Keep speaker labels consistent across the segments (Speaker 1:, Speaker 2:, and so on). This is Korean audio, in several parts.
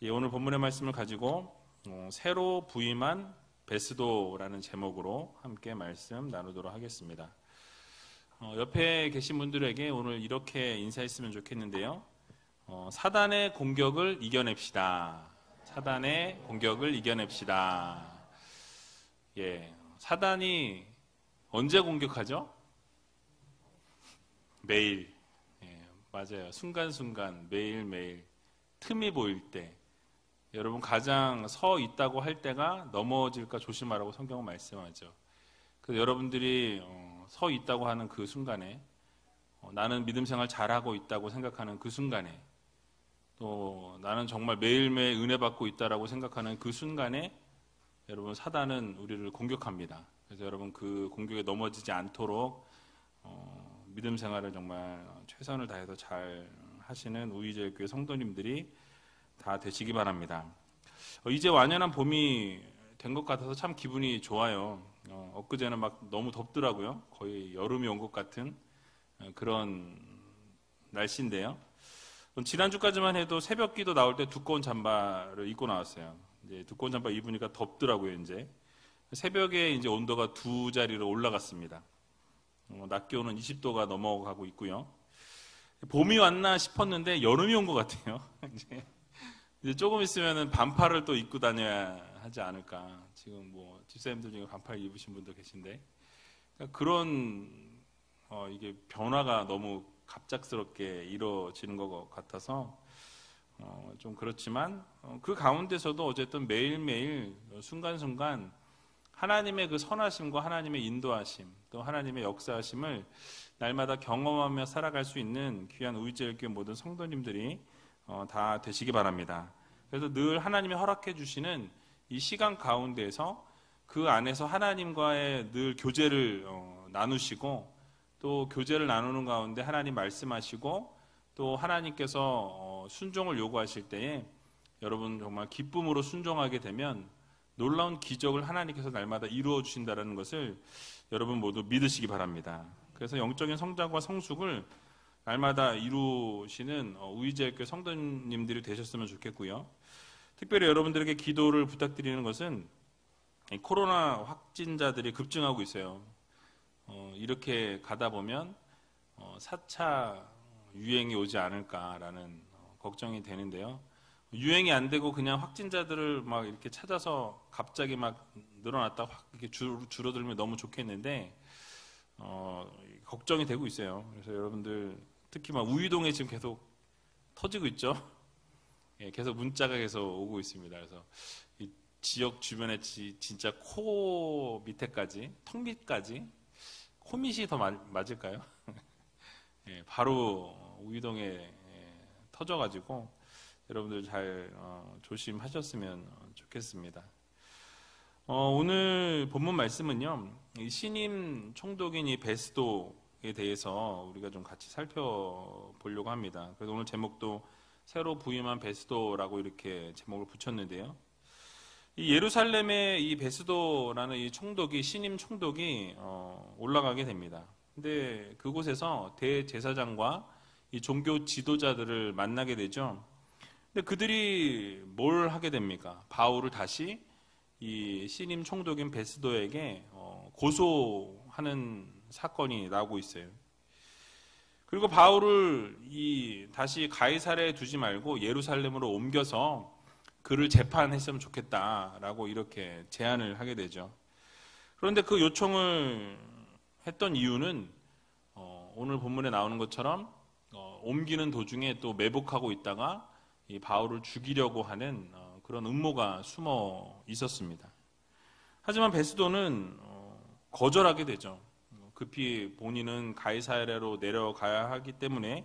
Speaker 1: 오늘 본문의 말씀을 가지고 새로 부임한 베스도라는 제목으로 함께 말씀 나누도록 하겠습니다. 옆에 계신 분들에게 오늘 이렇게 인사했으면 좋겠는데요. 사단의 공격을 이겨냅시다. 사단의 공격을 이겨냅시다. 사단이 언제 공격하죠? 매일. 맞아요. 순간순간, 매일매일. 틈이 보일 때. 여러분 가장 서 있다고 할 때가 넘어질까 조심하라고 성경은 말씀하죠. 그래서 여러분들이 서 있다고 하는 그 순간에 나는 믿음 생활 잘하고 있다고 생각하는 그 순간에 또 나는 정말 매일매일 은혜 받고 있다라고 생각하는 그 순간에 여러분 사단은 우리를 공격합니다. 그래서 여러분 그 공격에 넘어지지 않도록 믿음 생활을 정말 최선을 다해서 잘 하시는 우이제일교회 성도님들이 다 되시기 바랍니다. 이제 완연한 봄이 된 것 같아서 참 기분이 좋아요. 엊그제는 막 너무 덥더라고요. 거의 여름이 온 것 같은 그런 날씨인데요. 지난주까지만 해도 새벽기도 나올 때 두꺼운 잠바를 입고 나왔어요. 이제 두꺼운 잠바 입으니까 덥더라고요. 이제 새벽에 이제 온도가 2자리로 올라갔습니다. 낮 기온은 20도가 넘어가고 있고요. 봄이 왔나 싶었는데 여름이 온 것 같아요. 이제 조금 있으면은 반팔을 또 입고 다녀야 하지 않을까. 지금 뭐 집사님들 중에 반팔 입으신 분도 계신데 그런 이게 변화가 너무 갑작스럽게 이루어지는 것 같아서 좀 그렇지만 그 가운데서도 어쨌든 매일매일 순간순간 하나님의 그 선하심과 하나님의 인도하심 또 하나님의 역사하심을 날마다 경험하며 살아갈 수 있는 귀한 우이제일교회 모든 성도님들이 다 되시기 바랍니다. 그래서 늘 하나님이 허락해 주시는 이 시간 가운데에서 그 안에서 하나님과의 늘 교제를 나누시고 또 교제를 나누는 가운데 하나님 말씀하시고 또 하나님께서 순종을 요구하실 때에 여러분 정말 기쁨으로 순종하게 되면 놀라운 기적을 하나님께서 날마다 이루어 주신다는 것을 여러분 모두 믿으시기 바랍니다. 그래서 영적인 성장과 성숙을 날마다 이루시는 우이제일교회 성도님들이 되셨으면 좋겠고요. 특별히 여러분들에게 기도를 부탁드리는 것은 코로나 확진자들이 급증하고 있어요. 이렇게 가다 보면 4차 유행이 오지 않을까라는 걱정이 되는데요. 유행이 안 되고 그냥 확진자들을 막 이렇게 찾아서 갑자기 막 늘어났다 확 이렇게 줄어들면 너무 좋겠는데 걱정이 되고 있어요. 그래서 여러분들 특히 막 우이동에 지금 계속 터지고 있죠. 계속 문자가 계속 오고 있습니다. 그래서 이 지역 주변에 진짜 코 밑에까지, 턱 밑까지 코밑이 더 맞을까요? 바로 우이동에 터져가지고 여러분들 잘 조심하셨으면 좋겠습니다. 오늘 본문 말씀은요, 이 신임 총독인 이 베스도에 대해서 우리가 좀 같이 살펴보려고 합니다. 그래서 오늘 제목도 새로 부임한 베스도라고 이렇게 제목을 붙였는데요. 이 예루살렘의 이 베스도라는 이 총독이 신임 총독이 올라가게 됩니다. 근데 그곳에서 대제사장과 이 종교 지도자들을 만나게 되죠. 근데 그들이 뭘 하게 됩니까? 바울을 다시 이 신임 총독인 베스도에게 고소하는 사건이 나오고 있어요. 그리고 바울을 다시 가이사랴에 두지 말고 예루살렘으로 옮겨서 그를 재판했으면 좋겠다라고 이렇게 제안을 하게 되죠. 그런데 그 요청을 했던 이유는 오늘 본문에 나오는 것처럼 옮기는 도중에 또 매복하고 있다가 이 바울을 죽이려고 하는 그런 음모가 숨어 있었습니다. 하지만 베스도는 거절하게 되죠. 급히 본인은 가이사랴로 내려가야 하기 때문에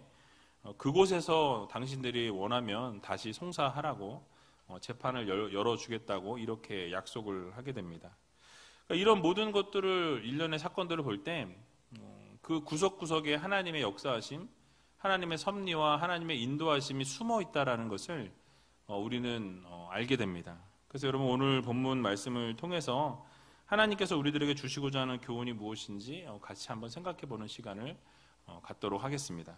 Speaker 1: 그곳에서 당신들이 원하면 다시 송사하라고 재판을 열어주겠다고 이렇게 약속을 하게 됩니다. 그러니까 이런 모든 것들을 일련의 사건들을 볼 때 그 구석구석에 하나님의 역사하심, 하나님의 섭리와 하나님의 인도하심이 숨어 있다라는 것을 우리는 알게 됩니다. 그래서 여러분 오늘 본문 말씀을 통해서 하나님께서 우리들에게 주시고자 하는 교훈이 무엇인지 같이 한번 생각해 보는 시간을 갖도록 하겠습니다.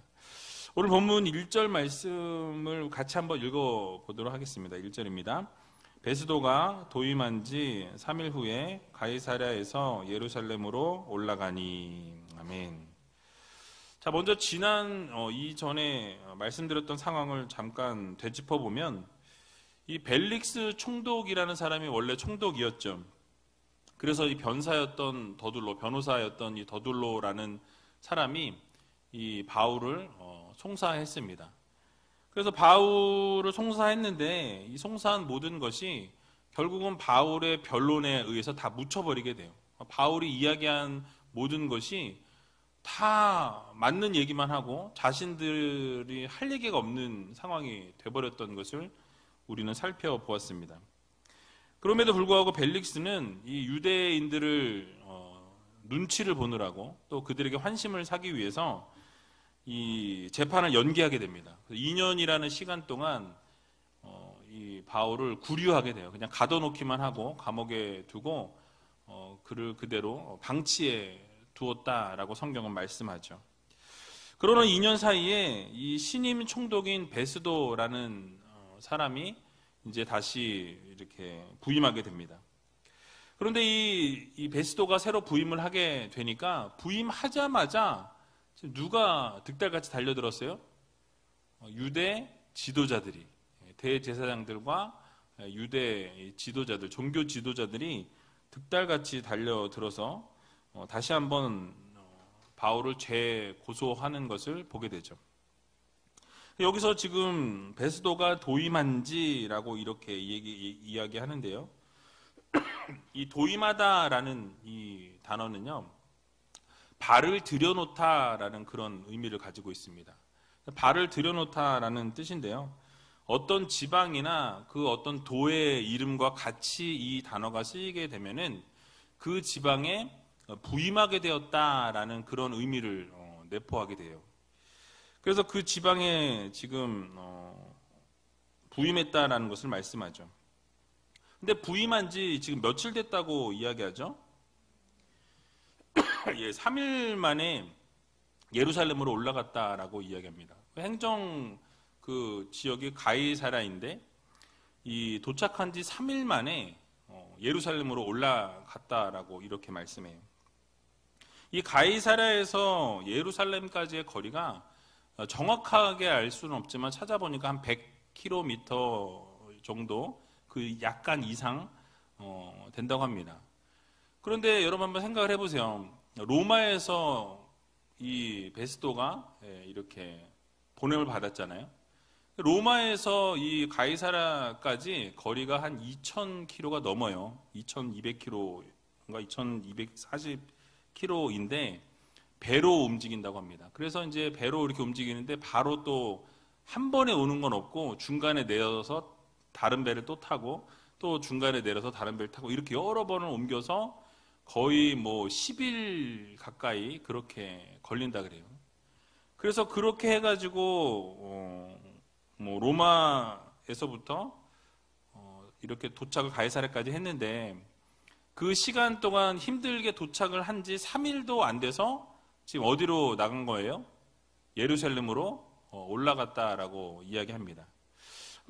Speaker 1: 오늘 본문 1절 말씀을 같이 한번 읽어보도록 하겠습니다. 1절입니다. 베스도가 도임한 지 3일 후에 가이사랴에서 예루살렘으로 올라가니. 아멘. 자, 먼저 이전에 말씀드렸던 상황을 잠깐 되짚어 보면 이 벨릭스 총독이라는 사람이 원래 총독이었죠. 그래서 이 변호사였던 이 더둘로라는 사람이 이 바울을 송사했습니다. 그래서 바울을 송사했는데 이 송사한 모든 것이 결국은 바울의 변론에 의해서 다 묻혀버리게 돼요. 바울이 이야기한 모든 것이 다 맞는 얘기만 하고 자신들이 할 얘기가 없는 상황이 돼버렸던 것을 우리는 살펴보았습니다. 그럼에도 불구하고 벨릭스는 이 유대인들을 눈치를 보느라고 또 그들에게 환심을 사기 위해서 이 재판을 연기하게 됩니다. 2년이라는 시간 동안 이 바울을 구류하게 돼요. 그냥 가둬놓기만 하고 감옥에 두고 그를 그대로 방치해 두었다라고 성경은 말씀하죠. 그러는 2년 사이에 이 신임 총독인 베스도라는 사람이 이제 다시 이렇게 부임하게 됩니다. 그런데 이 베스도가 새로 부임을 하게 되니까 부임하자마자 누가 득달같이 달려들었어요? 유대 지도자들이, 대제사장들과 유대 지도자들, 종교 지도자들이 득달같이 달려들어서 다시 한번 바울을 재고소하는 것을 보게 되죠. 여기서 지금 베스도가 도임한지라고 이렇게 이야기하는데요. 이 도임하다라는 이 단어는요, 발을 들여놓다라는 그런 의미를 가지고 있습니다. 발을 들여놓다라는 뜻인데요. 어떤 지방이나 그 어떤 도의 이름과 같이 이 단어가 쓰이게 되면은 그 지방에 부임하게 되었다라는 그런 의미를 내포하게 돼요. 그래서 그 지방에 지금 부임했다라는 것을 말씀하죠. 근데 부임한 지 지금 며칠 됐다고 이야기하죠? 예, 3일 만에 예루살렘으로 올라갔다라고 이야기합니다. 행정 그 지역이 가이사랴인데 이 도착한 지 3일 만에 예루살렘으로 올라갔다라고 이렇게 말씀해요. 이 가이사랴에서 예루살렘까지의 거리가 정확하게 알 수는 없지만 찾아보니까 한 100km 정도 그 약간 이상 된다고 합니다. 그런데 여러분 한번 생각을 해보세요. 로마에서 이 베스도가 이렇게 보냄을 받았잖아요. 로마에서 이 가이사랴까지 거리가 한 2,000km가 넘어요. 2,200km인가 2,240km인데 배로 움직인다고 합니다. 그래서 이제 배로 이렇게 움직이는데 바로 또 한 번에 오는 건 없고 중간에 내려서 다른 배를 또 타고 또 중간에 내려서 다른 배를 타고 이렇게 여러 번을 옮겨서 거의 뭐 10일 가까이 그렇게 걸린다 그래요. 그래서 그렇게 해가지고 뭐 로마에서부터 이렇게 도착을 가이사랴까지 했는데 그 시간 동안 힘들게 도착을 한 지 3일도 안 돼서 지금 어디로 나간 거예요? 예루살렘으로 올라갔다라고 이야기합니다.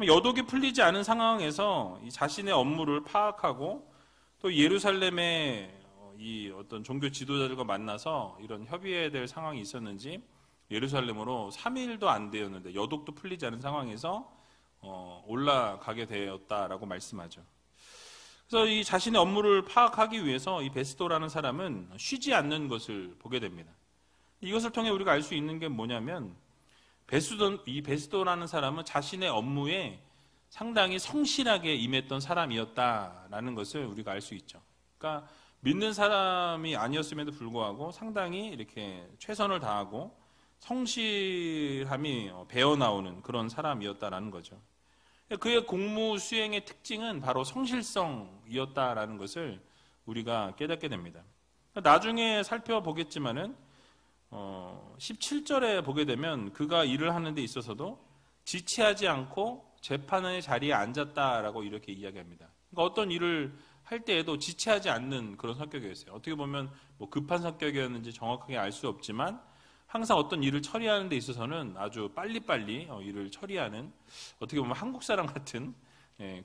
Speaker 1: 여독이 풀리지 않은 상황에서 이 자신의 업무를 파악하고 또 예루살렘의 이 어떤 종교 지도자들과 만나서 이런 협의해야 될 상황이 있었는지 예루살렘으로 3일도 안 되었는데 여독도 풀리지 않은 상황에서 올라가게 되었다라고 말씀하죠. 그래서 이 자신의 업무를 파악하기 위해서 이 베스도라는 사람은 쉬지 않는 것을 보게 됩니다. 이것을 통해 우리가 알 수 있는 게 뭐냐면 이 베스도라는 사람은 자신의 업무에 상당히 성실하게 임했던 사람이었다라는 것을 우리가 알 수 있죠. 그러니까 믿는 사람이 아니었음에도 불구하고 상당히 이렇게 최선을 다하고 성실함이 배어나오는 그런 사람이었다라는 거죠. 그의 공무 수행의 특징은 바로 성실성이었다라는 것을 우리가 깨닫게 됩니다. 나중에 살펴보겠지만은 17절에 보게 되면 그가 일을 하는 데 있어서도 지체하지 않고 재판의 자리에 앉았다라고 이렇게 이야기합니다. 그러니까 어떤 일을 할 때에도 지체하지 않는 그런 성격이었어요. 어떻게 보면 뭐 급한 성격이었는지 정확하게 알 수 없지만 항상 어떤 일을 처리하는 데 있어서는 아주 빨리빨리 일을 처리하는, 어떻게 보면 한국 사람 같은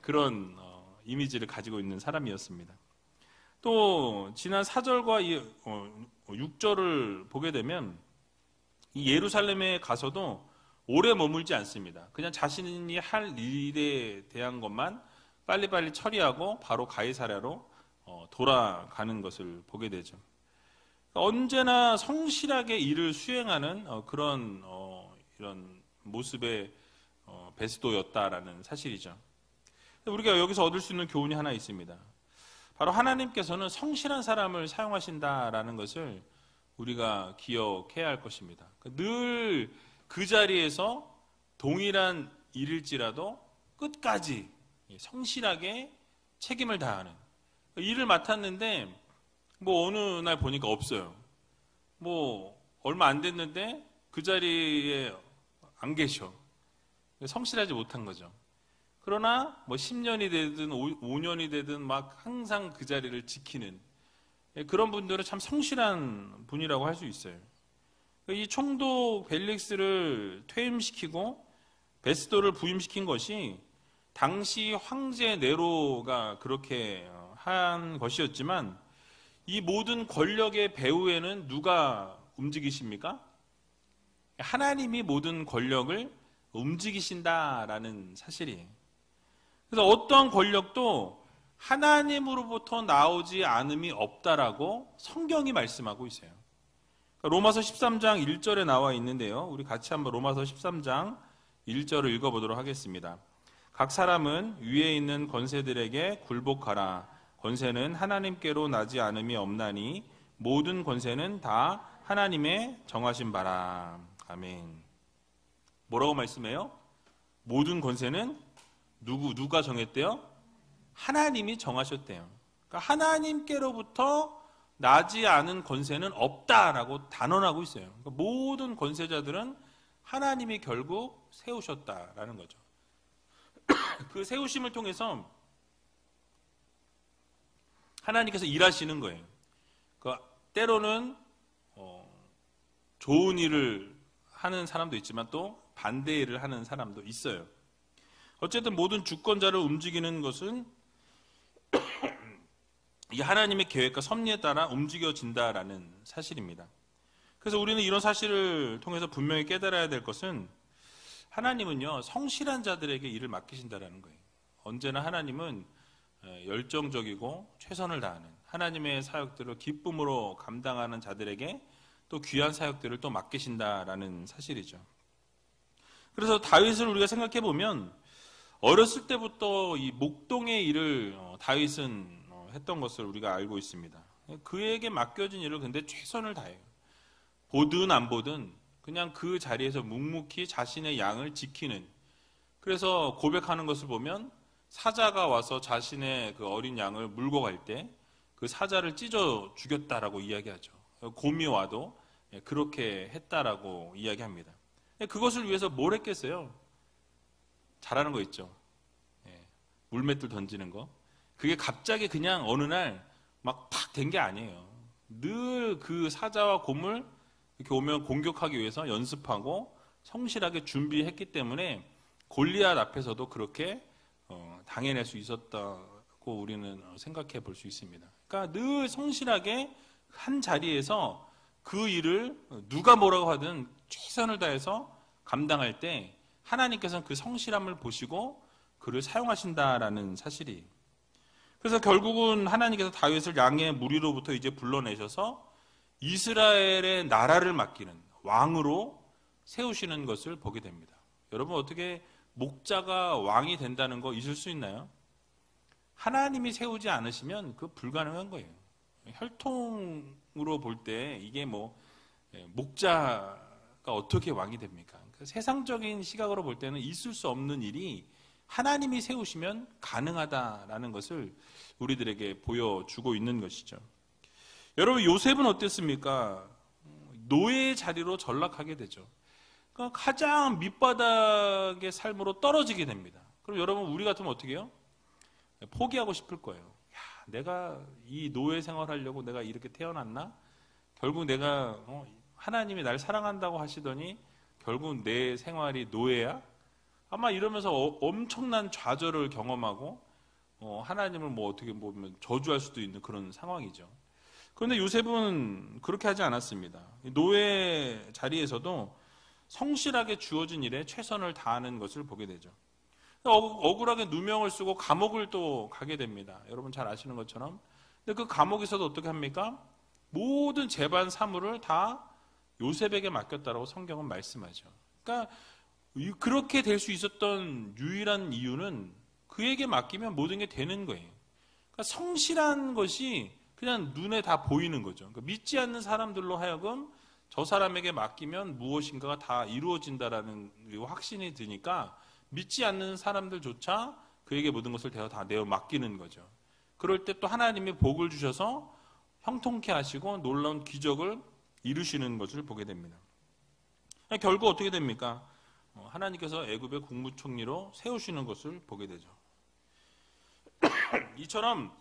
Speaker 1: 그런 이미지를 가지고 있는 사람이었습니다. 또 지난 4절과 6절을 보게 되면 이 예루살렘에 가서도 오래 머물지 않습니다. 그냥 자신이 할 일에 대한 것만 빨리빨리 처리하고 바로 가이사랴로 돌아가는 것을 보게 되죠. 언제나 성실하게 일을 수행하는 그런 이런 모습의 베스도였다라는 사실이죠. 우리가 여기서 얻을 수 있는 교훈이 하나 있습니다. 바로 하나님께서는 성실한 사람을 사용하신다라는 것을 우리가 기억해야 할 것입니다. 늘 그 자리에서 동일한 일일지라도 끝까지 성실하게 책임을 다하는, 일을 맡았는데 뭐 어느 날 보니까 없어요. 뭐 얼마 안 됐는데 그 자리에 안 계셔. 성실하지 못한 거죠. 그러나 뭐 10년이 되든 5년이 되든 막 항상 그 자리를 지키는 그런 분들은 참 성실한 분이라고 할 수 있어요. 이 총독 벨릭스를 퇴임시키고 베스도를 부임시킨 것이 당시 황제 네로가 그렇게 한 것이었지만, 이 모든 권력의 배후에는 누가 움직이십니까? 하나님이 모든 권력을 움직이신다라는 사실이에요. 그래서 어떠한 권력도 하나님으로부터 나오지 않음이 없다라고 성경이 말씀하고 있어요. 로마서 13장 1절에 나와 있는데요. 우리 같이 한번 로마서 13장 1절을 읽어보도록 하겠습니다. 각 사람은 위에 있는 권세들에게 굴복하라. 권세는 하나님께로 나지 않음이 없나니 모든 권세는 다 하나님의 정하신 바라. 아멘. 뭐라고 말씀해요? 모든 권세는 누가 정했대요? 하나님이 정하셨대요. 그러니까 하나님께로부터 나지 않은 권세는 없다라고 단언하고 있어요. 그러니까 모든 권세자들은 하나님이 결국 세우셨다라는 거죠. 그 세우심을 통해서 하나님께서 일하시는 거예요. 그러니까 때로는 좋은 일을 하는 사람도 있지만 또 반대 일을 하는 사람도 있어요. 어쨌든 모든 주권자를 움직이는 것은 이 하나님의 계획과 섭리에 따라 움직여진다라는 사실입니다. 그래서 우리는 이런 사실을 통해서 분명히 깨달아야 될 것은, 하나님은요 성실한 자들에게 일을 맡기신다라는 거예요. 언제나 하나님은 열정적이고 최선을 다하는, 하나님의 사역들을 기쁨으로 감당하는 자들에게 또 귀한 사역들을 또 맡기신다라는 사실이죠. 그래서 다윗을 우리가 생각해 보면 어렸을 때부터 이 목동의 일을 다윗은 했던 것을 우리가 알고 있습니다. 그에게 맡겨진 일을 근데 최선을 다해요. 보든 안 보든 그냥 그 자리에서 묵묵히 자신의 양을 지키는, 그래서 고백하는 것을 보면 사자가 와서 자신의 그 어린 양을 물고 갈 때 그 사자를 찢어 죽였다라고 이야기하죠. 곰이 와도 그렇게 했다라고 이야기합니다. 그것을 위해서 뭘 했겠어요? 잘하는 거 있죠. 물맷돌 던지는 거. 그게 갑자기 그냥 어느 날 막 팍 된 게 아니에요. 늘 그 사자와 곰을 이렇게 오면 공격하기 위해서 연습하고 성실하게 준비했기 때문에 골리앗 앞에서도 그렇게 당해낼 수 있었다고 우리는 생각해 볼 수 있습니다. 그러니까 늘 성실하게 한 자리에서 그 일을 누가 뭐라고 하든 최선을 다해서 감당할 때 하나님께서는 그 성실함을 보시고 그를 사용하신다라는 사실이에요. 그래서 결국은 하나님께서 다윗을 양의 무리로부터 이제 불러내셔서 이스라엘의 나라를 맡기는 왕으로 세우시는 것을 보게 됩니다. 여러분, 어떻게 목자가 왕이 된다는 거 있을 수 있나요? 하나님이 세우지 않으시면 그 불가능한 거예요. 혈통으로 볼 때 이게 목자가 어떻게 왕이 됩니까? 세상적인 시각으로 볼 때는 있을 수 없는 일이 하나님이 세우시면 가능하다라는 것을 우리들에게 보여주고 있는 것이죠. 여러분, 요셉은 어땠습니까? 노예의 자리로 전락하게 되죠. 그러니까 가장 밑바닥의 삶으로 떨어지게 됩니다. 그럼 여러분, 우리 같으면 어떻게 해요? 포기하고 싶을 거예요. 내가 이 노예 생활하려고 내가 이렇게 태어났나? 결국 내가 하나님이 날 사랑한다고 하시더니 결국 내 생활이 노예야? 아마 이러면서 엄청난 좌절을 경험하고 하나님을 뭐 어떻게 보면 저주할 수도 있는 그런 상황이죠. 그런데 요셉은 그렇게 하지 않았습니다. 노예 자리에서도 성실하게 주어진 일에 최선을 다하는 것을 보게 되죠. 억울하게 누명을 쓰고 감옥을 또 가게 됩니다. 여러분 잘 아시는 것처럼. 근데 그 감옥에서도 어떻게 합니까? 모든 재반 사물을 다 요셉에게 맡겼다라고 성경은 말씀하죠. 그러니까 그렇게 될 수 있었던 유일한 이유는 그에게 맡기면 모든 게 되는 거예요. 그러니까 성실한 것이 그냥 눈에 다 보이는 거죠. 그러니까 믿지 않는 사람들로 하여금 저 사람에게 맡기면 무엇인가가 다 이루어진다라는 확신이 드니까 믿지 않는 사람들조차 그에게 모든 것을 다 내어 맡기는 거죠. 그럴 때 또 하나님이 복을 주셔서 형통케 하시고 놀라운 기적을 이루시는 것을 보게 됩니다. 결국 어떻게 됩니까? 하나님께서 애굽의 국무총리로 세우시는 것을 보게 되죠. 이처럼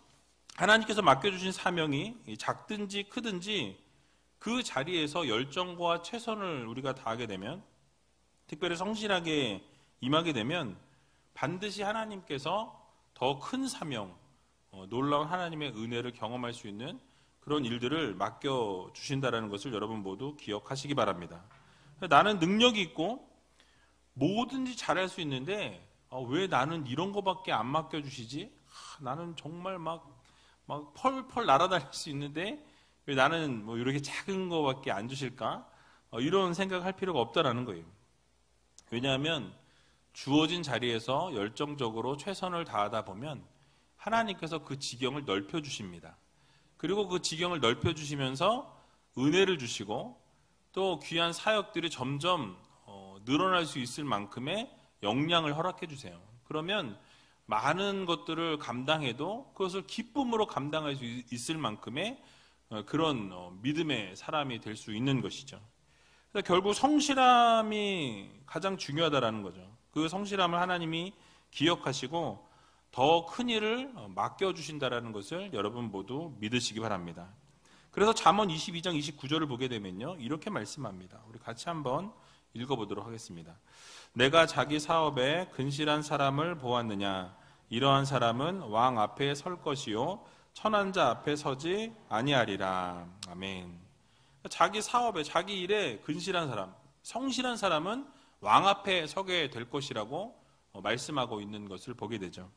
Speaker 1: 하나님께서 맡겨주신 사명이 작든지 크든지 그 자리에서 열정과 최선을 우리가 다하게 되면, 특별히 성실하게 임하게 되면 반드시 하나님께서 더 큰 사명, 놀라운 하나님의 은혜를 경험할 수 있는 그런 일들을 맡겨주신다는 것을 여러분 모두 기억하시기 바랍니다. 나는 능력이 있고 뭐든지 잘할 수 있는데 왜 나는 이런 거밖에 안 맡겨주시지? 나는 정말 막 펄펄 날아다닐 수 있는데 왜 나는 뭐 이렇게 작은 거밖에 안 주실까? 이런 생각할 필요가 없다라는 거예요. 왜냐하면 주어진 자리에서 열정적으로 최선을 다하다 보면 하나님께서 그 지경을 넓혀주십니다. 그리고 그 지경을 넓혀주시면서 은혜를 주시고 또 귀한 사역들이 점점 늘어날 수 있을 만큼의 역량을 허락해 주세요. 그러면 많은 것들을 감당해도 그것을 기쁨으로 감당할 수 있을 만큼의 그런 믿음의 사람이 될 수 있는 것이죠. 그래서 결국 성실함이 가장 중요하다라는 거죠. 그 성실함을 하나님이 기억하시고 더 큰 일을 맡겨주신다라는 것을 여러분 모두 믿으시기 바랍니다. 그래서 잠언 22장 29절을 보게 되면요, 이렇게 말씀합니다. 우리 같이 한번 읽어보도록 하겠습니다. 내가 자기 사업에 근실한 사람을 보았느냐? 이러한 사람은 왕 앞에 설 것이요 천한 자 앞에 서지 아니하리라. 아멘. 자기 사업에, 자기 일에 근실한 사람, 성실한 사람은 왕 앞에 서게 될 것이라고 말씀하고 있는 것을 보게 되죠.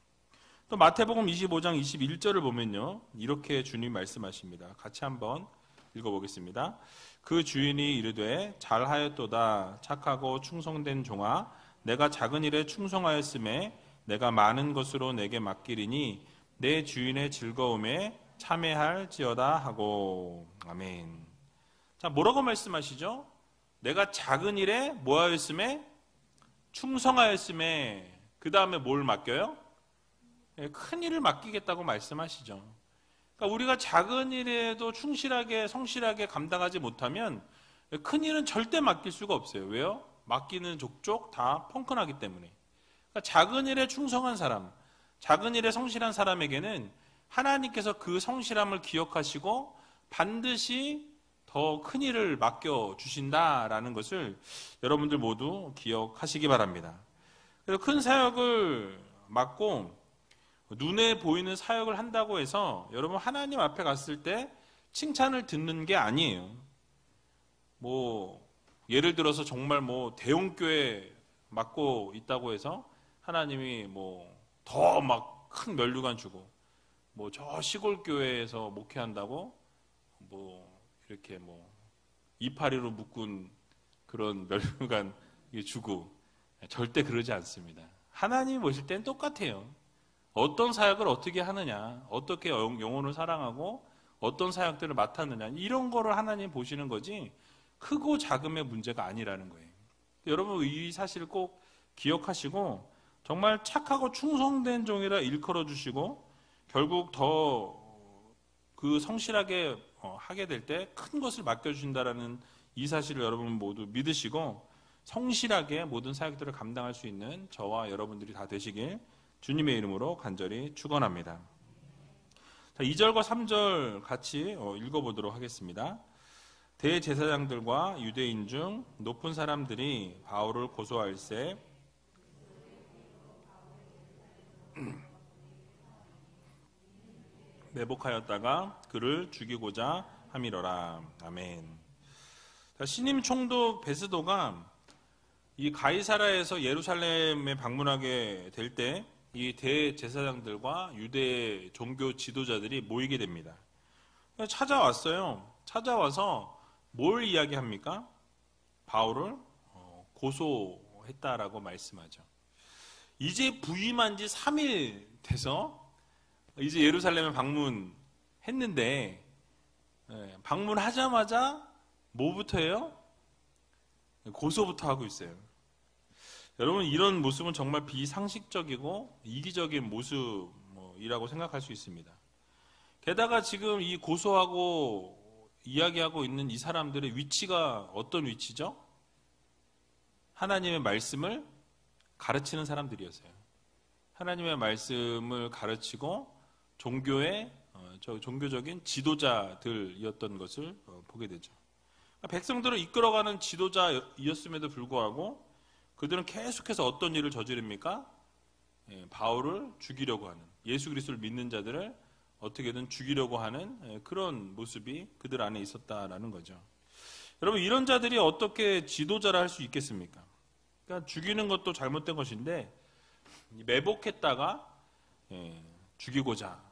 Speaker 1: 또 마태복음 25장 21절을 보면요, 이렇게 주님 말씀하십니다. 같이 한번 읽어보겠습니다. 그 주인이 이르되 잘하였도다 착하고 충성된 종아, 내가 작은 일에 충성하였음에 내가 많은 것으로 내게 맡기리니 내 주인의 즐거움에 참여할지어다 하고. 아멘. 자, 뭐라고 말씀하시죠? 내가 작은 일에 뭐하였음에? 충성하였음에. 그 다음에 뭘 맡겨요? 큰 일을 맡기겠다고 말씀하시죠. 그러니까 우리가 작은 일에도 충실하게 성실하게 감당하지 못하면 큰 일은 절대 맡길 수가 없어요. 왜요? 맡기는 족족 다 펑크나기 때문에. 그러니까 작은 일에 충성한 사람, 작은 일에 성실한 사람에게는 하나님께서 그 성실함을 기억하시고 반드시 더 큰 일을 맡겨주신다라는 것을 여러분들 모두 기억하시기 바랍니다. 그래서 큰 사역을 맡고 눈에 보이는 사역을 한다고 해서 여러분 하나님 앞에 갔을 때 칭찬을 듣는 게 아니에요. 뭐 예를 들어서 정말 뭐 대형교회 맡고 있다고 해서 하나님이 뭐 더 막 큰 면류관 주고 뭐 저 시골 교회에서 목회한다고 뭐 이렇게 뭐 이파리로 묶은 그런 면류관 주고, 절대 그러지 않습니다. 하나님이 보실 땐 똑같아요. 어떤 사역을 어떻게 하느냐, 어떻게 영혼을 사랑하고 어떤 사역들을 맡았느냐, 이런 거를 하나님 보시는 거지 크고 작음의 문제가 아니라는 거예요. 여러분 이 사실을 꼭 기억하시고 정말 착하고 충성된 종이라 일컬어 주시고 결국 더 그 성실하게 하게 될 때 큰 것을 맡겨주신다라는 이 사실을 여러분 모두 믿으시고 성실하게 모든 사역들을 감당할 수 있는 저와 여러분들이 다 되시길 주님의 이름으로 간절히 축원합니다. 자, 2절과 3절 같이 읽어보도록 하겠습니다. 대제사장들과 유대인 중 높은 사람들이 바울을 고소할세 매복하였다가 그를 죽이고자 함이러라. 아멘. 신임 총독 베스도가 이 가이사라에서 예루살렘에 방문하게 될 때 이 대제사장들과 유대 종교 지도자들이 모이게 됩니다. 찾아왔어요. 찾아와서 뭘 이야기합니까? 바울을 고소했다라고 말씀하죠. 이제 부임한 지 3일 돼서 이제 예루살렘에 방문했는데 방문하자마자 뭐부터 해요? 고소부터 하고 있어요. 여러분, 이런 모습은 정말 비상식적이고 이기적인 모습이라고 생각할 수 있습니다. 게다가 지금 이 고소하고 이야기하고 있는 이 사람들의 위치가 어떤 위치죠? 하나님의 말씀을 가르치는 사람들이었어요. 하나님의 말씀을 가르치고 종교적인 지도자들이었던 것을 보게 되죠. 백성들을 이끌어가는 지도자였음에도 불구하고 그들은 계속해서 어떤 일을 저지릅니까? 바울을 죽이려고 하는, 예수 그리스도를 믿는 자들을 어떻게든 죽이려고 하는 그런 모습이 그들 안에 있었다라는 거죠. 여러분, 이런 자들이 어떻게 지도자라 할 수 있겠습니까? 그러니까 죽이는 것도 잘못된 것인데 매복했다가 죽이고자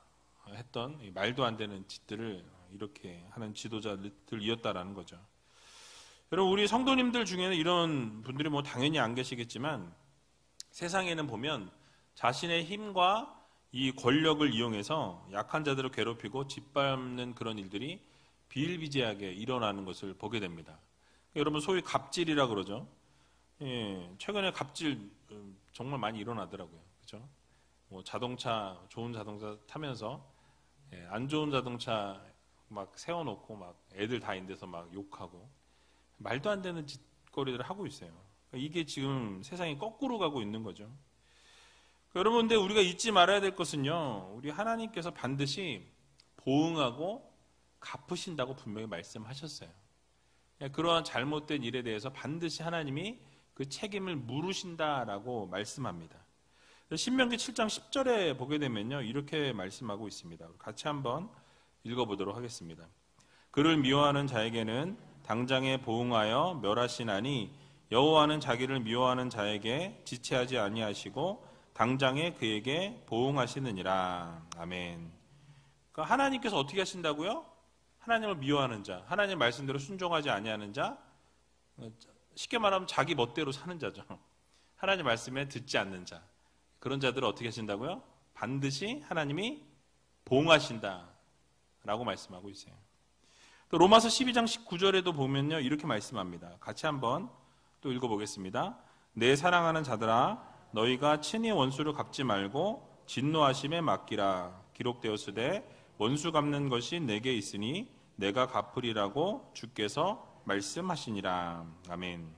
Speaker 1: 했던 말도 안 되는 짓들을 이렇게 하는 지도자들이었다라는 거죠. 여러분, 우리 성도님들 중에는 이런 분들이 뭐 당연히 안 계시겠지만 세상에는 보면 자신의 힘과 이 권력을 이용해서 약한 자들을 괴롭히고 짓밟는 그런 일들이 비일비재하게 일어나는 것을 보게 됩니다. 여러분, 소위 갑질이라 그러죠. 최근에 갑질 정말 많이 일어나더라고요. 그렇죠? 뭐 좋은 자동차 타면서 안 좋은 자동차 막 세워놓고 막 애들 다 있는데서 막 욕하고 말도 안 되는 짓거리들을 하고 있어요. 이게 지금 세상이 거꾸로 가고 있는 거죠. 여러분, 근데 우리가 잊지 말아야 될 것은요, 우리 하나님께서 반드시 보응하고 갚으신다고 분명히 말씀하셨어요. 그러한 잘못된 일에 대해서 반드시 하나님이 그 책임을 물으신다라고 말씀합니다. 신명기 7장 10절에 보게 되면요, 이렇게 말씀하고 있습니다. 같이 한번 읽어보도록 하겠습니다. 그를 미워하는 자에게는 당장에 보응하여 멸하시나니 여호와는 자기를 미워하는 자에게 지체하지 아니하시고 당장에 그에게 보응하시느니라. 아멘. 그러니까 하나님께서 어떻게 하신다고요? 하나님을 미워하는 자, 하나님 말씀대로 순종하지 아니하는 자, 쉽게 말하면 자기 멋대로 사는 자죠. 하나님 말씀에 듣지 않는 자, 그런 자들을 어떻게 하신다고요? 반드시 하나님이 보응하신다라고 말씀하고 있어요. 또 로마서 12장 19절에도 보면요, 이렇게 말씀합니다. 같이 한번 또 읽어보겠습니다. 내 사랑하는 자들아, 너희가 친히 원수를 갚지 말고 진노하심에 맡기라. 기록되었으되 원수 갚는 것이 내게 있으니 내가 갚으리라고 주께서 말씀하시니라. 아멘.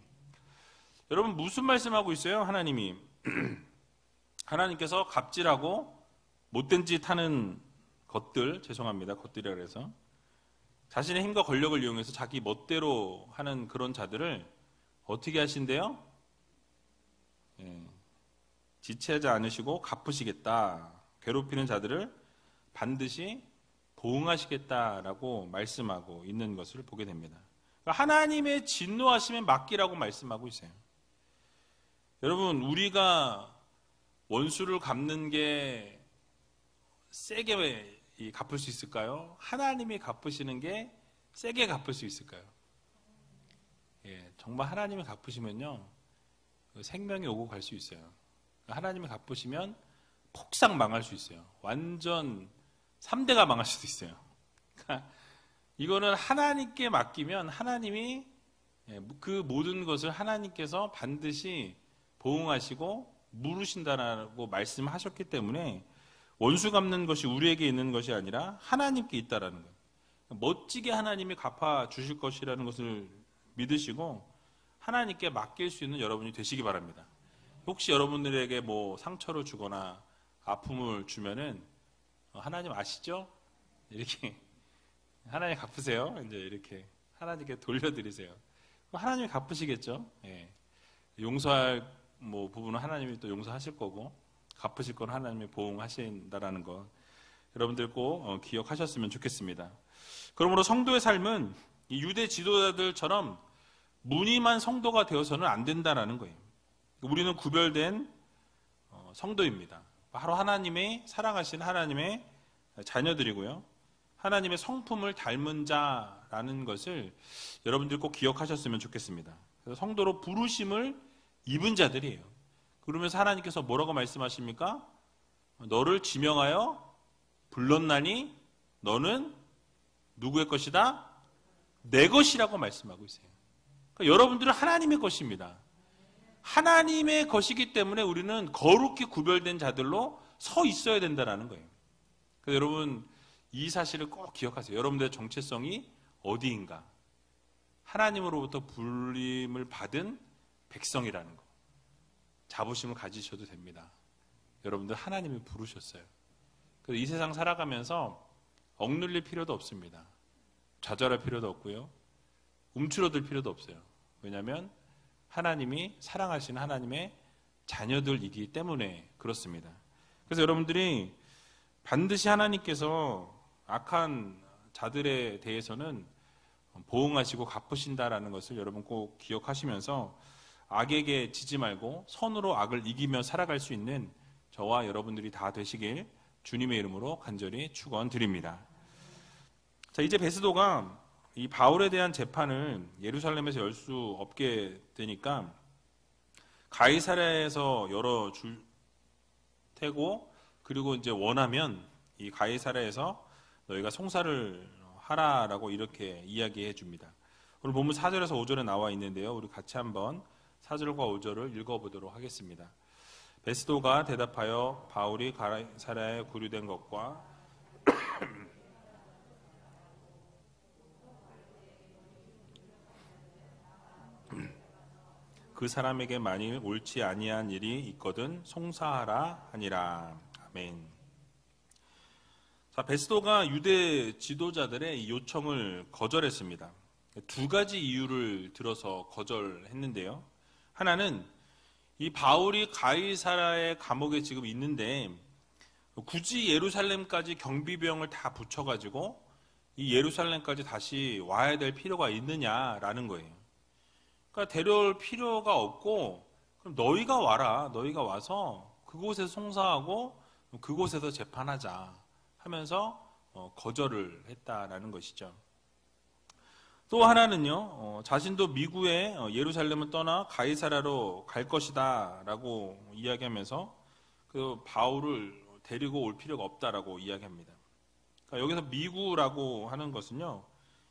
Speaker 1: 여러분, 무슨 말씀하고 있어요? 하나님이 하나님께서 갑질하고 못된 짓 하는 것들, 죄송합니다, 것들이라 그래서 자신의 힘과 권력을 이용해서 자기 멋대로 하는 그런 자들을 어떻게 하신대요? 지체하지 않으시고 갚으시겠다. 괴롭히는 자들을 반드시 보응하시겠다라고 말씀하고 있는 것을 보게 됩니다. 그러니까 하나님의 진노하심에 맡기라고 말씀하고 있어요. 여러분, 우리가 원수를 갚는 게 세게 갚을 수 있을까요? 하나님이 갚으시는 게 세게 갚을 수 있을까요? 정말 하나님이 갚으시면요, 생명이 오고 갈 수 있어요. 하나님이 갚으시면 폭삭 망할 수 있어요. 완전 3대가 망할 수도 있어요. 그러니까 이거는 하나님께 맡기면 하나님이 그 모든 것을 하나님께서 반드시 보응하시고 물으신다라고 말씀하셨기 때문에 원수 갚는 것이 우리에게 있는 것이 아니라 하나님께 있다라는 거예요. 멋지게 하나님이 갚아 주실 것이라는 것을 믿으시고 하나님께 맡길 수 있는 여러분이 되시기 바랍니다. 혹시 여러분들에게 뭐 상처를 주거나 아픔을 주면은 하나님 아시죠? 이렇게 하나님 갚으세요. 이제 이렇게 하나님께 돌려드리세요. 하나님이 갚으시겠죠. 예. 용서할 부분은 하나님이 또 용서하실 거고 갚으실 건 하나님이 보응하신다라는 거 여러분들 꼭 기억하셨으면 좋겠습니다. 그러므로 성도의 삶은 이 유대 지도자들처럼 무늬만 성도가 되어서는 안 된다라는 거예요. 우리는 구별된 성도입니다. 바로 하나님의 사랑하신 하나님의 자녀들이고요. 하나님의 성품을 닮은 자라는 것을 여러분들 꼭 기억하셨으면 좋겠습니다. 그래서 성도로 부르심을 입은 자들이에요. 그러면서 하나님께서 뭐라고 말씀하십니까? 너를 지명하여 불렀나니 너는 누구의 것이다? 내 것이라고 말씀하고 있어요. 그러니까 여러분들은 하나님의 것입니다. 하나님의 것이기 때문에 우리는 거룩히 구별된 자들로 서 있어야 된다는 거예요. 그래서 여러분 이 사실을 꼭 기억하세요. 여러분들의 정체성이 어디인가? 하나님으로부터 불림을 받은 백성이라는 거. 자부심을 가지셔도 됩니다. 여러분들 하나님이 부르셨어요. 그래서 이 세상 살아가면서 억눌릴 필요도 없습니다. 좌절할 필요도 없고요. 움츠러들 필요도 없어요. 왜냐하면 하나님이 사랑하시는 하나님의 자녀들이기 때문에 그렇습니다. 그래서 여러분들이 반드시 하나님께서 악한 자들에 대해서는 보응하시고 갚으신다라는 것을 여러분 꼭 기억하시면서 악에게 지지 말고 선으로 악을 이기며 살아갈 수 있는 저와 여러분들이 다 되시길 주님의 이름으로 간절히 축원드립니다. 자, 이제 베스도가 이 바울에 대한 재판을 예루살렘에서 열 수 없게 되니까 가이사랴에서 열어줄 테고, 그리고 이제 원하면 이 가이사랴에서 너희가 송사를 하라라고 이렇게 이야기해 줍니다. 오늘 본문 4절에서 5절에 나와 있는데요. 우리 같이 한번 4절과 5절을 읽어보도록 하겠습니다. 베스도가 대답하여 바울이 가이사랴에 구류된 것과 그 사람에게 만일 옳지 아니한 일이 있거든 송사하라 하니라. 아멘. 자, 베스도가 유대 지도자들의 요청을 거절했습니다. 두 가지 이유를 들어서 거절했는데요. 하나는 이 바울이 가이사랴의 감옥에 지금 있는데 굳이 예루살렘까지 경비병을 다 붙여가지고 이 예루살렘까지 다시 와야 될 필요가 있느냐라는 거예요. 그러니까 데려올 필요가 없고 그럼 너희가 와라. 너희가 와서 그곳에서 송사하고 그곳에서 재판하자 하면서 거절을 했다라는 것이죠. 또 하나는요, 자신도 미구에 예루살렘을 떠나 가이사랴로 갈 것이다 라고 이야기하면서 그 바울을 데리고 올 필요가 없다라고 이야기합니다. 그러니까 여기서 미구라고 하는 것은요,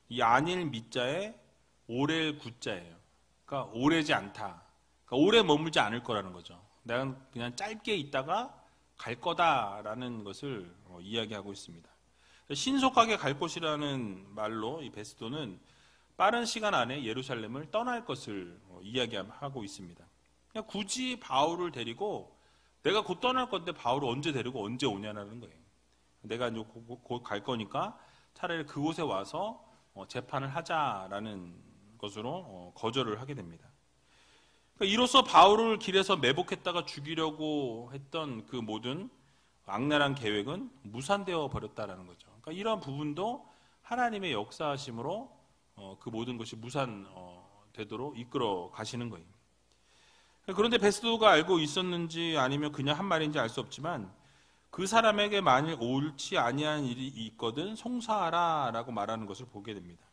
Speaker 1: 이 안일 미자에 오렐 구자예요. 그러니까 오래지 않다. 그러니까 오래 머물지 않을 거라는 거죠. 내가 그냥 짧게 있다가 갈 거다라는 것을 이야기하고 있습니다. 신속하게 갈 것이라는 말로 이 베스도는 빠른 시간 안에 예루살렘을 떠날 것을 이야기하고 있습니다. 그냥 굳이 바울을 데리고 내가 곧 떠날 건데 바울을 언제 데리고 언제 오냐는 거예요. 내가 이제 곧 갈 거니까 차라리 그곳에 와서 재판을 하자라는 것으로 거절을 하게 됩니다. 그러니까 이로써 바울을 길에서 매복했다가 죽이려고 했던 그 모든 악랄한 계획은 무산되어 버렸다라는 거죠. 그러니까 이런 부분도 하나님의 역사하심으로 그 모든 것이 무산되도록 이끌어 가시는 거예요. 그런데 베스도가 알고 있었는지 아니면 그냥 한 말인지 알 수 없지만 그 사람에게 만일 옳지 아니한 일이 있거든 송사하라라고 말하는 것을 보게 됩니다.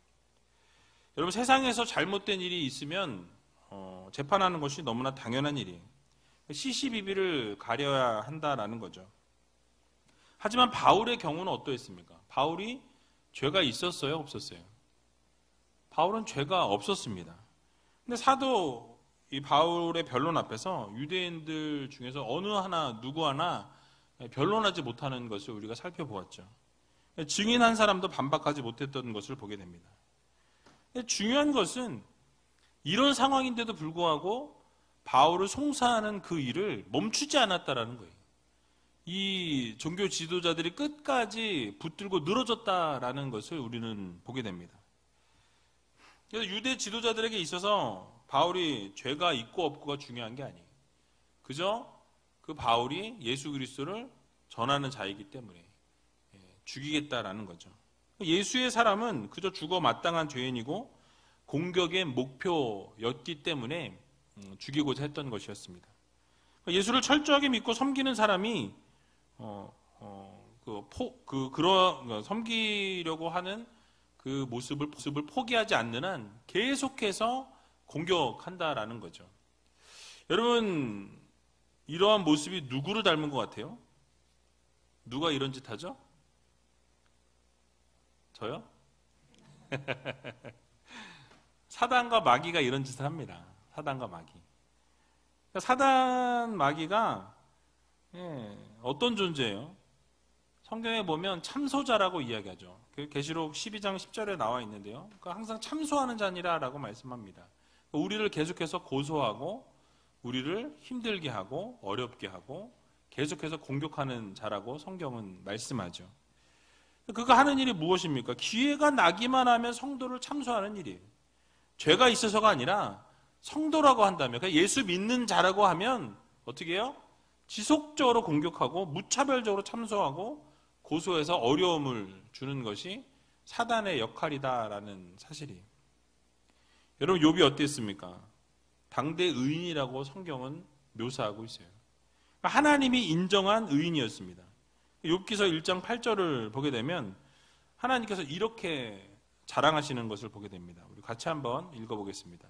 Speaker 1: 여러분, 세상에서 잘못된 일이 있으면 재판하는 것이 너무나 당연한 일이에요. 시시비비를 가려야 한다라는 거죠. 하지만 바울의 경우는 어떠했습니까? 바울이 죄가 있었어요? 없었어요? 바울은 죄가 없었습니다. 근데 사도 이 바울의 변론 앞에서 유대인들 중에서 누구 하나 변론하지 못하는 것을 우리가 살펴보았죠. 증인한 사람도 반박하지 못했던 것을 보게 됩니다. 근데 중요한 것은 이런 상황인데도 불구하고 바울을 송사하는 그 일을 멈추지 않았다라는 거예요. 이 종교 지도자들이 끝까지 붙들고 늘어졌다라는 것을 우리는 보게 됩니다. 그래서 유대 지도자들에게 있어서 바울이 죄가 있고 없고가 중요한 게 아니에요. 그저 그 바울이 예수 그리스도를 전하는 자이기 때문에 죽이겠다라는 거죠. 예수의 사람은 그저 죽어 마땅한 죄인이고 공격의 목표였기 때문에 죽이고자 했던 것이었습니다. 예수를 철저하게 믿고 섬기는 사람이 섬기려고 하는 그 모습을 포기하지 않는 한 계속해서 공격한다라는 거죠. 여러분, 이러한 모습이 누구를 닮은 것 같아요? 누가 이런 짓 하죠? 저요? 사단과 마귀가 이런 짓을 합니다. 사단과 마귀. 사단 마귀가 어떤 존재예요? 성경에 보면 참소자라고 이야기하죠. 계시록 12장 10절에 나와 있는데요. 그러니까 항상 참소하는 자니라라고 말씀합니다. 우리를 계속해서 고소하고 우리를 힘들게 하고 어렵게 하고 계속해서 공격하는 자라고 성경은 말씀하죠. 그가 하는 일이 무엇입니까? 기회가 나기만 하면 성도를 참소하는 일이에요. 죄가 있어서가 아니라 성도라고 한다면, 그러니까 예수 믿는 자라고 하면 어떻게 해요? 지속적으로 공격하고 무차별적으로 참소하고 고소해서 어려움을 주는 것이 사단의 역할이다라는 사실이에요. 여러분, 욥이 어땠습니까? 당대 의인이라고 성경은 묘사하고 있어요. 하나님이 인정한 의인이었습니다. 욥기서 1장 8절을 보게 되면 하나님께서 이렇게 자랑하시는 것을 보게 됩니다. 우리 같이 한번 읽어보겠습니다.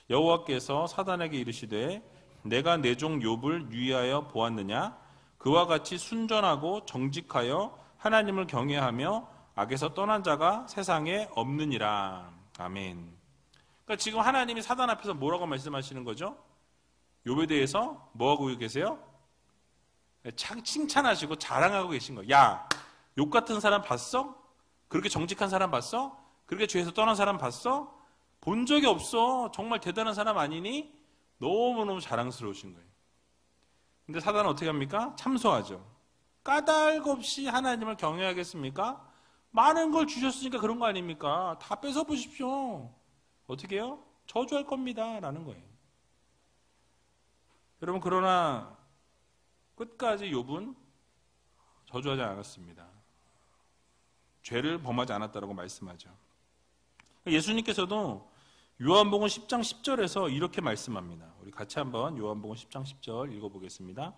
Speaker 1: 여호와께서 사단에게 이르시되 내가 내 종 욥을 유의하여 보았느냐? 그와 같이 순전하고 정직하여 하나님을 경외하며 악에서 떠난 자가 세상에 없느니라. 아멘. 그러니까 지금 하나님이 사단 앞에서 뭐라고 말씀하시는 거죠? 욥에 대해서 뭐하고 계세요? 칭찬하시고 자랑하고 계신 거예요. 야, 욥 같은 사람 봤어? 그렇게 정직한 사람 봤어? 그렇게 죄에서 떠난 사람 봤어? 본 적이 없어. 정말 대단한 사람 아니니? 너무너무 자랑스러우신 거예요. 근데 사단은 어떻게 합니까? 참소하죠. 까닭 없이 하나님을 경외하겠습니까? 많은 걸 주셨으니까 그런 거 아닙니까? 다 뺏어보십시오. 어떻게 해요? 저주할 겁니다. 라는 거예요. 여러분, 그러나 끝까지 욥은 저주하지 않았습니다. 죄를 범하지 않았다고 말씀하죠. 예수님께서도 요한복음 10장 10절에서 이렇게 말씀합니다. 우리 같이 한번 요한복음 10장 10절 읽어보겠습니다.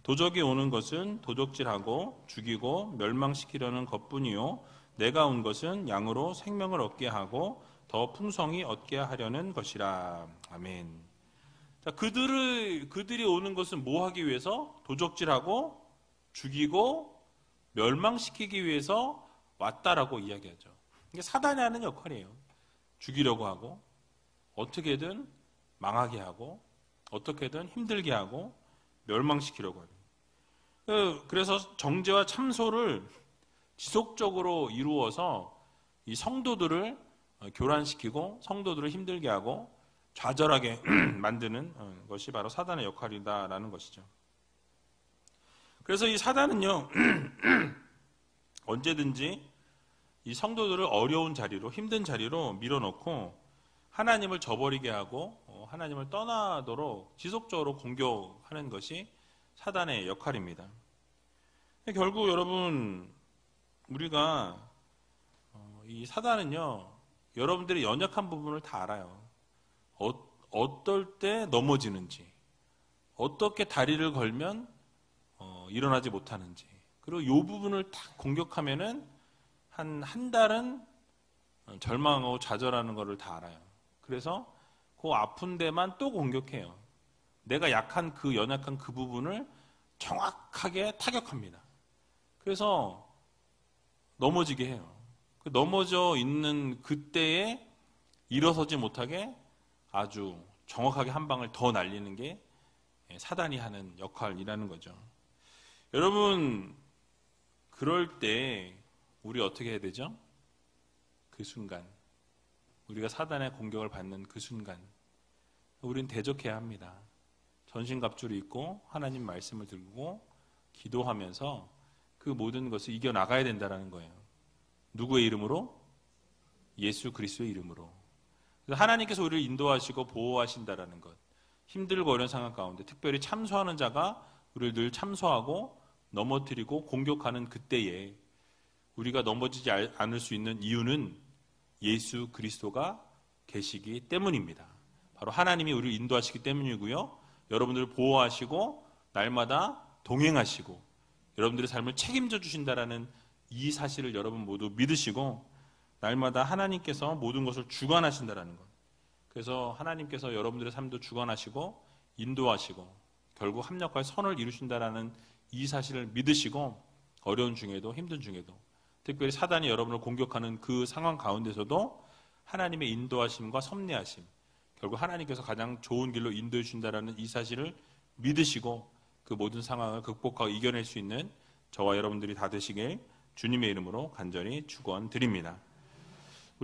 Speaker 1: 도적이 오는 것은 도적질하고 죽이고 멸망시키려는 것뿐이요 내가 온 것은 양으로 생명을 얻게 하고 더 풍성히 얻게 하려는 것이라. 아멘. 자, 그들이 오는 것은 뭐 하기 위해서? 도적질하고 죽이고 멸망시키기 위해서 왔다라고 이야기하죠. 이게 사단이 하는 역할이에요. 죽이려고 하고 어떻게든 망하게 하고 어떻게든 힘들게 하고 멸망시키려고 해요. 그래서 정죄와 참소를 지속적으로 이루어서 이 성도들을 교란시키고 성도들을 힘들게 하고 좌절하게 만드는 것이 바로 사단의 역할이다라는 것이죠. 그래서 이 사단은요 언제든지 이 성도들을 어려운 자리로 힘든 자리로 밀어넣고 하나님을 저버리게 하고 하나님을 떠나도록 지속적으로 공격하는 것이 사단의 역할입니다. 결국 여러분 우리가 이 사단은요 여러분들의 연약한 부분을 다 알아요. 어떨 때 넘어지는지 어떻게 다리를 걸면 일어나지 못하는지 그리고 이 부분을 딱 공격하면은 한 달은 절망하고 좌절하는 것을 다 알아요. 그래서 그 아픈 데만 또 공격해요. 내가 약한 그 연약한 그 부분을 정확하게 타격합니다. 그래서 넘어지게 해요. 그 넘어져 있는 그때에 일어서지 못하게 아주 정확하게 한 방을 더 날리는 게 사단이 하는 역할이라는 거죠. 여러분 그럴 때 우리 어떻게 해야 되죠? 그 순간 우리가 사단의 공격을 받는 그 순간 우리는 대적해야 합니다. 전신갑주를 입고 하나님 말씀을 들고 기도하면서 그 모든 것을 이겨나가야 된다는 거예요. 누구의 이름으로? 예수 그리스도의 이름으로. 그래서 하나님께서 우리를 인도하시고 보호하신다라는 것, 힘들고 어려운 상황 가운데 특별히 참소하는 자가 우리를 늘 참소하고 넘어뜨리고 공격하는 그때에 우리가 넘어지지 않을 수 있는 이유는 예수 그리스도가 계시기 때문입니다. 바로 하나님이 우리를 인도하시기 때문이고요. 여러분들을 보호하시고 날마다 동행하시고 여러분들의 삶을 책임져 주신다라는 이 사실을 여러분 모두 믿으시고 날마다 하나님께서 모든 것을 주관하신다라는 것. 그래서 하나님께서 여러분들의 삶도 주관하시고 인도하시고 결국 합력과의 선을 이루신다라는 이 사실을 믿으시고 어려운 중에도 힘든 중에도 특별히 사단이 여러분을 공격하는 그 상황 가운데서도 하나님의 인도하심과 섭리하심, 결국 하나님께서 가장 좋은 길로 인도해 주신다라는 이 사실을 믿으시고 그 모든 상황을 극복하고 이겨낼 수 있는 저와 여러분들이 다 되시길 주님의 이름으로 간절히 축원드립니다.